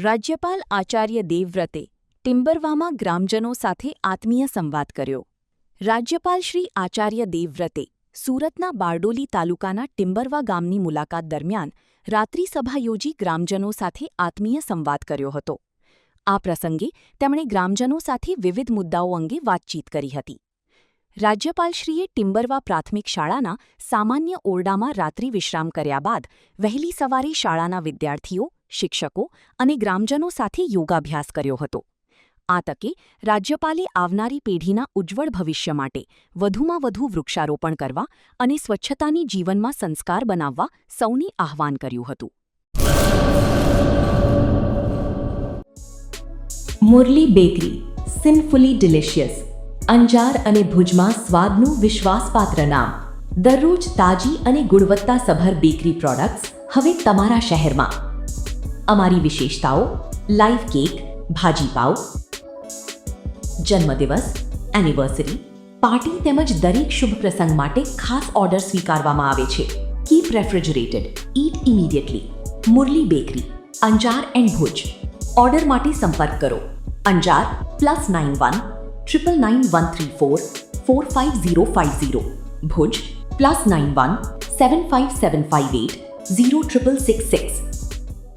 રાજ્યપાલ આચાર્ય દેવવ્રતે ટિમ્બરવામાં ગ્રામજનો સાથે આત્મીય સંવાદ કર્યો. રાજ્યપાલ શ્રી આચાર્ય દેવવ્રતે સુરતના બારડોલી તાલુકાના ટિમ્બરવા ગામની મુલાકાત દરમિયાન રાત્રિસભા યોજી ગ્રામજનો સાથે આત્મીય સંવાદ કર્યો હતો. આ પ્રસંગે તેમણે ગ્રામજનો સાથે વિવિધ મુદ્દાઓ અંગે વાતચીત કરી હતી. રાજ્યપાલશ્રીએ ટિમ્બરવા પ્રાથમિક શાળાના સામાન્ય ઓરડામાં રાત્રિ વિશ્રામ કર્યા બાદ વહેલી સવારે શાળાના વિદ્યાર્થીઓ, શિક્ષકો અને ગ્રામજનો સાથે યોગાભ્યાસ કર્યો હતો. આ તકે રાજ્યપાલે આવનારી પેઢીના ઉજ્જવળ ભવિષ્ય માટે વધુમાં વધુ વૃક્ષારોપણ કરવા અને સ્વચ્છતાની જીવનમાં સંસ્કાર બનાવવા સૌને આહ્વાન કર્યું હતું. Murli bakery, sinfully delicious. Anjar અને ભુજમાં સ્વાદનું વિશ્વાસપાત્ર નામ. દરરોજ તાજી અને ગુણવત્તાસભર બેકરી પ્રોડક્ટ્સ હવે તમારા શહેરમાં. અમારી વિશેષતાઓ: લાઈવ કેક, ભાજીપાવ, જન્મદિવસ, એનિવર્સરી, પાર્ટી તેમજ દરેક શુભ પ્રસંગ માટે ખાસ ઓર્ડર સ્વીકારવામાં આવે છે. Keep refrigerated, eat immediately. Murli bakery, Anjar and Bhuj. Order માટે સંપર્ક કરો. અંજાર +91 999 134 45050. ભુજ +91 75758 0666.